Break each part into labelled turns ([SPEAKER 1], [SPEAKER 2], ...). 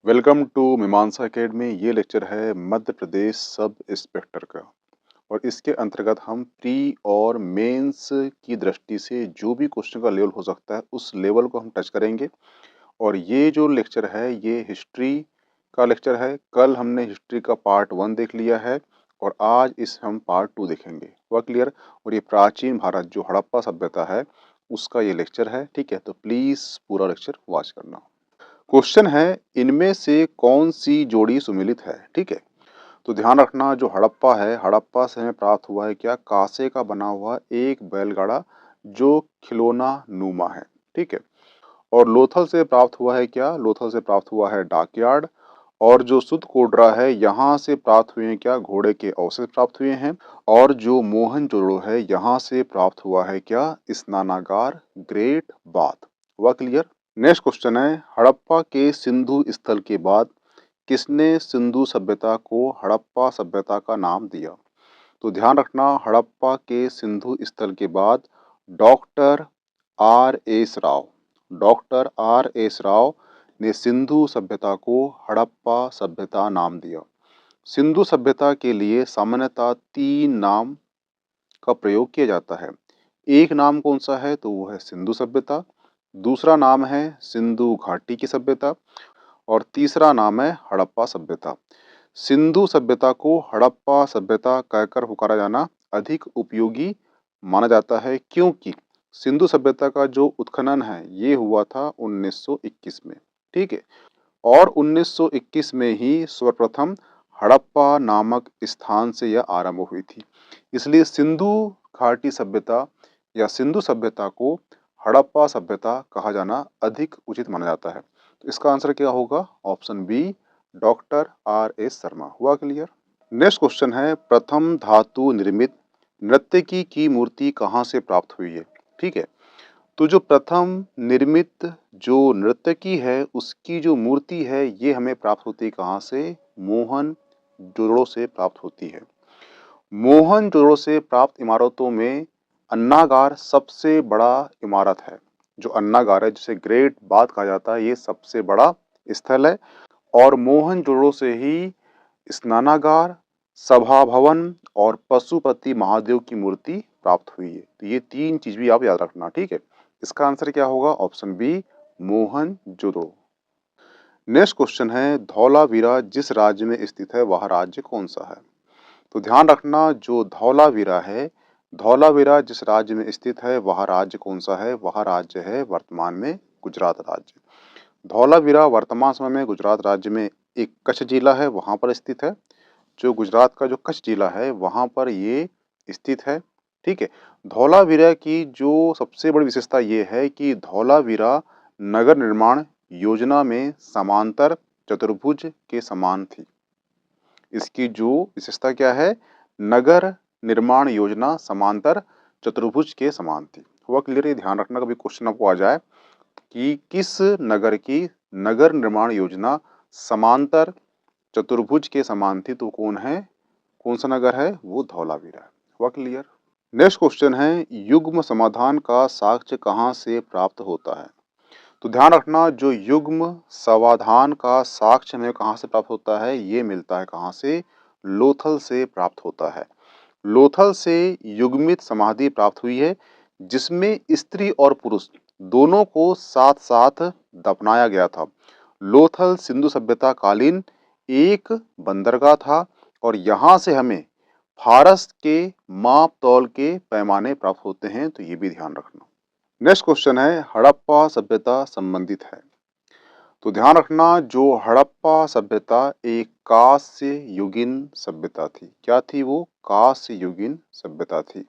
[SPEAKER 1] Welcome to मीमांसा academy. ये lecture है मध्य प्रदेश सब इंस्पेक्टर का और इसके अंतर्गत हम प्री और मेंस की दृष्टि से जो भी क्वेश्चन का लेवल हो सकता है उस लेवल को हम टच करेंगे। और ये जो लेक्चर है ये हिस्ट्री का लेक्चर है। कल हमने हिस्ट्री का पार्ट 1 देख लिया है और आज इस हम पार्ट 2 देखेंगे। हुआ क्लियर? और ये प्राचीन भारत जो हड़प्पा सभ्यता है उसका ये लेक्चर है। ठीक है, तो प्लीज़ पूरा लेक्चर वॉच करना। क्वेश्चन है, इनमें से कौन सी जोड़ी सुमेलित है? ठीक है, तो ध्यान रखना जो हड़प्पा है, हड़प्पा से हमें प्राप्त हुआ है क्या? कांसे का बना हुआ एक बैलगाड़ा जो खिलौना नुमा है। ठीक है, और लोथल से प्राप्त हुआ है क्या? लोथल से प्राप्त हुआ है डाकयार्ड। और जो सुत कोडरा है यहाँ से प्राप्त हुए हैं क्या? घोड़े के अवशेष प्राप्त हुए हैं। और जो मोहनजोदड़ो है यहाँ से प्राप्त हुआ है क्या? स्नानागार, ग्रेट बाथ। हुआ क्लियर? नेक्स्ट क्वेश्चन है, हड़प्पा के सिंधु स्थल के बाद किसने सिंधु सभ्यता को हड़प्पा सभ्यता का नाम दिया? तो ध्यान रखना, हड़प्पा के सिंधु स्थल के बाद doctor R S Rao doctor R S Rao ने सिंधु सभ्यता को हड़प्पा सभ्यता नाम दिया। सिंधु सभ्यता के लिए सामान्यतः 3 नाम का प्रयोग किया जाता है। एक नाम कौन सा है? तो वो है सिंधु सभ्यता। दूसरा नाम है सिंधु घाटी की सभ्यता और तीसरा नाम है हड़प्पा सभ्यता। सिंधु सभ्यता को हड़प्पा सभ्यता कहकर पुकारा जाना अधिक उपयोगी माना जाता है क्योंकि सिंधु सभ्यता का जो उत्खनन है ये हुआ था 1921 में। ठीक है, और 1921 में ही सर्वप्रथम हड़प्पा नामक स्थान से यह आरंभ हुई थी। इसलिए सिंधु घाटी सभ्यता या सिंधु सभ्यता को हड़प्पा सभ्यता कहा जाना अधिक उचित माना जाता है। तो इसका आंसर क्या होगा? Option B, doctor R S Sharma. हुआ क्लियर? नेक्स्ट क्वेश्चन है, प्रथम धातु निर्मित नर्तकी की मूर्ति कहाँ से प्राप्त हुई है? ठीक है, तो जो प्रथम निर्मित जो नर्तकी है उसकी जो मूर्ति है ये हमें प्राप्त होती है कहाँ से? मोहनजोदड़ो से प्राप्त होती है। मोहनजोदड़ो से प्राप्त इमारतों में अन्नागार सबसे बड़ा इमारत है। जो अन्नागार है जिसे ग्रेट बाथ कहा जाता है ये सबसे बड़ा स्थल है। और मोहनजोदड़ो से ही स्नानागार, सभा भवन और पशुपति महादेव की मूर्ति प्राप्त हुई है। तो ये 3 चीज भी आप याद रखना। ठीक है, इसका आंसर क्या होगा? Option B, Mohenjodaro. Next question है, धौलावीरा जिस राज्य में स्थित है वह राज्य कौन सा है? तो ध्यान रखना जो धौलावीरा है, धौलावीरा जिस राज्य में स्थित है वह राज्य कौन सा है? वह राज्य है वर्तमान में गुजरात राज्य। धौलावीरा वर्तमान समय में गुजरात राज्य में एक कच्छ जिला है वहाँ पर स्थित है। जो गुजरात का जो कच्छ जिला है वहाँ पर ये स्थित है। ठीक है, धौलावीरा की जो सबसे बड़ी विशेषता ये है कि धौलावीरा नगर निर्माण योजना में समांतर चतुर्भुज के समान थी। इसकी जो विशेषता क्या है? नगर निर्माण योजना समांतर चतुर्भुज के समान थी। हुआ क्लियर? ये ध्यान रखना, कभी क्वेश्चन आपको आ जाए कि किस नगर की नगर निर्माण योजना समांतर चतुर्भुज के समान थी तो कौन है? कौन सा नगर है? वो धौलावीरा है। हुआ क्लियर? नेक्स्ट क्वेश्चन है, युग्म समाधान का साक्ष्य कहाँ से प्राप्त होता है? तो ध्यान रखना जो युग्म समाधान का साक्ष्य हमें कहाँ से प्राप्त होता है? ये मिलता है कहाँ से? लोथल से प्राप्त होता है। लोथल से युग्मित समाधि प्राप्त हुई है जिसमें स्त्री और पुरुष दोनों को साथ साथ दफनाया गया था। लोथल सिंधु सभ्यता कालीन एक बंदरगाह था और यहाँ से हमें फारस के माप तौल के पैमाने प्राप्त होते हैं, तो ये भी ध्यान रखना। नेक्स्ट क्वेश्चन है, हड़प्पा सभ्यता संबंधित है। तो ध्यान रखना जो हड़प्पा सभ्यता एक कांस्य युगीन सभ्यता थी। क्या थी वो? कांस्य युगीन सभ्यता थी।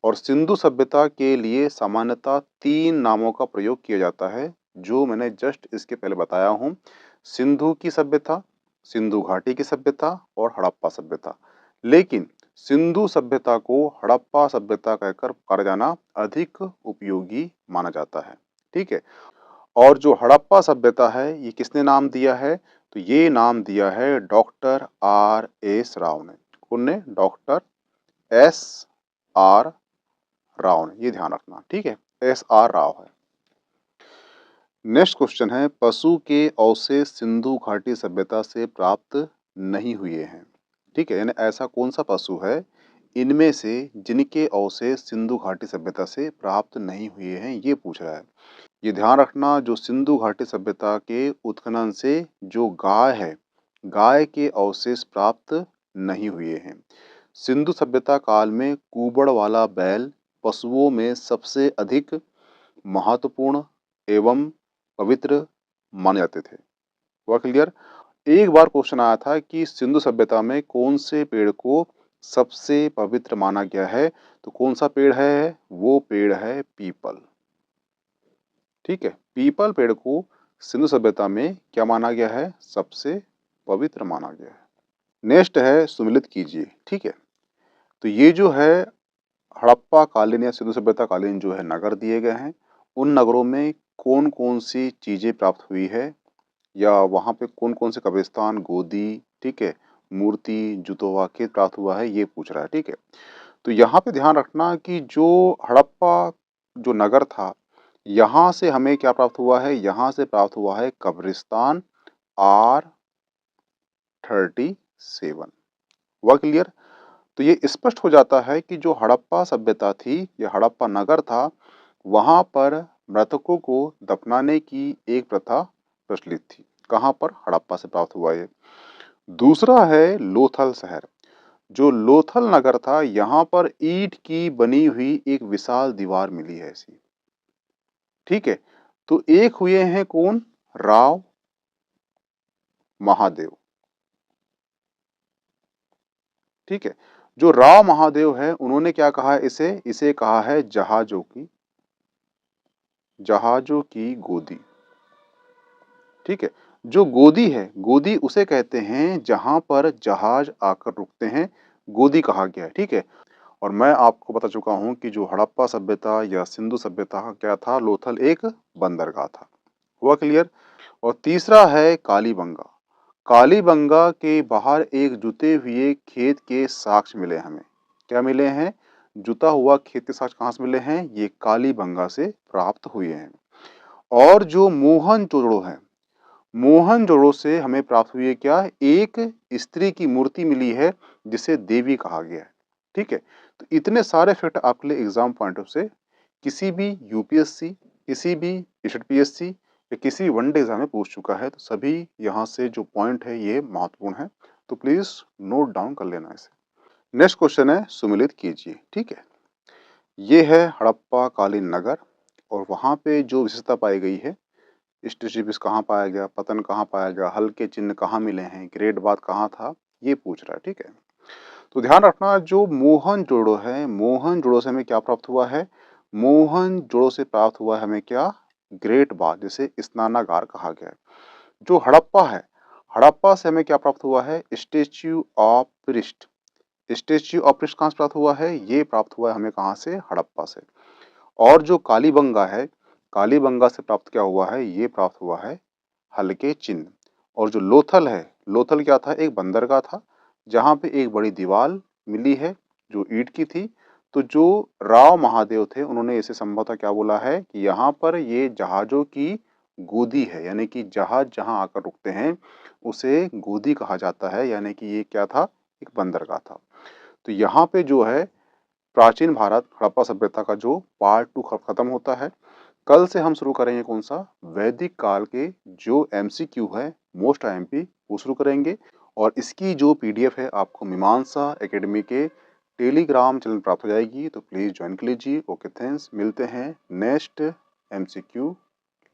[SPEAKER 1] और सिंधु सभ्यता के लिए सामान्यतः 3 नामों का प्रयोग किया जाता है जो मैंने जस्ट इसके पहले बताया हूँ। सिंधु की सभ्यता, सिंधु घाटी की सभ्यता और हड़प्पा सभ्यता। लेकिन सिंधु सभ्यता को हड़प्पा सभ्यता कहकर पुकारा जाना अधिक उपयोगी माना जाता है। ठीक है, और जो हड़प्पा सभ्यता है ये किसने नाम दिया है? तो ये नाम दिया है डॉक्टर आर एस राव ने। कौन ने? डॉक्टर एस आर राव ने। ये ध्यान रखना। ठीक है, एस आर राव है। नेक्स्ट क्वेश्चन है, पशु के अवशेष सिंधु घाटी सभ्यता से प्राप्त नहीं हुए हैं। ठीक है, यानी ऐसा कौन सा पशु है इनमें से जिनके अवशेष सिंधु घाटी सभ्यता से प्राप्त नहीं हुए हैं, ये पूछ रहा है। ये ध्यान रखना, जो सिंधु घाटी सभ्यता के उत्खनन से जो गाय है, गाय के अवशेष प्राप्त नहीं हुए हैं। सिंधु सभ्यता काल में कुबड़ वाला बैल पशुओं में सबसे अधिक महत्वपूर्ण एवं पवित्र माने जाते थे। हुआ क्लियर? एक बार क्वेश्चन आया था कि सिंधु सभ्यता में कौन से पेड़ को सबसे पवित्र माना गया है, तो कौन सा पेड़ है? वो पेड़ है पीपल। ठीक है, पीपल पेड़ को सिंधु सभ्यता में क्या माना गया है? सबसे पवित्र माना गया है। नेक्स्ट है, सुमिलित कीजिए। ठीक है, तो ये जो है हड़प्पा कालीन या सिंधु सभ्यता कालीन जो है नगर दिए गए हैं, उन नगरों में कौन कौन सी चीजें प्राप्त हुई है, या वहाँ पे कौन कौन से कब्रिस्तान, गोदी, ठीक है, मूर्ति, जुतोवा खेत प्राप्त हुआ है, ये पूछ रहा है। ठीक है, तो यहाँ पे ध्यान रखना कि जो हड़प्पा जो नगर था, यहाँ से हमें क्या प्राप्त हुआ है? यहाँ से प्राप्त हुआ है कब्रिस्तान R37। हुआ क्लियर? तो ये स्पष्ट हो जाता है कि जो हड़प्पा सभ्यता थी, या हड़प्पा नगर था, वहाँ पर मृतकों को दफनाने की एक प्रथा प्रचलित थी। कहाँ पर? हड़प्पा से प्राप्त हुआ ये। दूसरा है लोथल शहर। जो लोथल नगर था, यहाँ पर ईंट की बनी हुई एक विशाल दीवार मिली है ऐसी। ठीक है, तो एक हुए हैं कौन? राव महादेव। ठीक है, जो राव महादेव है उन्होंने क्या कहा है इसे? इसे कहा है जहाजों की गोदी। ठीक है, जो गोदी है, गोदी उसे कहते हैं जहां पर जहाज आकर रुकते हैं, गोदी कहा गया है। ठीक है, और मैं आपको बता चुका हूं कि जो हड़प्पा सभ्यता या सिंधु सभ्यता क्या था, लोथल एक बंदरगाह था। हुआ क्लियर? और तीसरा है कालीबंगा। कालीबंगा के बाहर एक जुते हुए खेत के साक्ष्य मिले हमें। क्या मिले हैं? जुता हुआ खेत के साक्ष्य कहाँ से मिले हैं? ये कालीबंगा से प्राप्त हुए हैं। और जो मोहनजोदड़ो है, मोहनजोदड़ो से हमें प्राप्त हुई है क्या? एक स्त्री की मूर्ति मिली है जिसे देवी कहा गया है। ठीक है, तो इतने सारे फैक्ट आपके लिए एग्जाम पॉइंट ऑफ से किसी भी यूपीएससी, किसी भी एसपीएससी या किसी वनडे एग्जाम में पूछ चुका है, तो सभी यहाँ से जो पॉइंट है ये महत्वपूर्ण है, तो प्लीज नोट डाउन कर लेना इसे। नेक्स्ट क्वेश्चन है, सुमिलित कीजिए। ठीक है, ये है हड़प्पा कालीन नगर, और वहाँ पे जो विशेषता पाई गई है, स्टेशिपिस कहाँ पाया गया, पतन कहाँ पाया गया, हल्के चिन्ह कहाँ मिले हैं, ग्रेट बात कहाँ था, ये पूछ रहा है। ठीक है, तो ध्यान रखना, जो मोहनजोदड़ो है, मोहनजोदड़ो से हमें क्या प्राप्त हुआ है? मोहनजोदड़ो से प्राप्त हुआ है हमें क्या? ग्रेट बात, जिसे स्नानागार कहा गया है। जो हड़प्पा है, हड़प्पा से हमें क्या प्राप्त हुआ है? Statue of priest. Statue of priest कहाँ से प्राप्त हुआ है? ये प्राप्त हुआ है हमें कहाँ से? हड़प्पा से। और जो कालीबंगा है, कालीबंगा से प्राप्त क्या हुआ है? ये प्राप्त हुआ है हल्के चिन्ह। और जो लोथल है, लोथल क्या था? एक बंदरगाह था, जहाँ पे एक बड़ी दीवार मिली है जो ईंट की थी। तो जो राव महादेव थे, उन्होंने इसे संभवतः क्या बोला है कि यहाँ पर ये जहाजों की गोदी है, यानी कि जहाज जहाँ आकर रुकते हैं उसे गोदी कहा जाता है, यानी कि ये क्या था? एक बंदरगाह था। तो यहाँ पे जो है प्राचीन भारत हड़प्पा सभ्यता का जो पार्ट 2 खत्म होता है। कल से हम शुरू करेंगे कौन सा? वैदिक काल के जो एमसीक्यू है, मोस्ट आईएमपी, वो शुरू करेंगे। और इसकी जो पीडीएफ है आपको मीमांसा एकेडमी के टेलीग्राम चैनल प्राप्त हो जाएगी, तो प्लीज ज्वाइन कर लीजिए। ओके, थैंक्स, मिलते हैं नेक्स्ट एमसीक्यू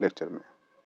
[SPEAKER 1] लेक्चर में।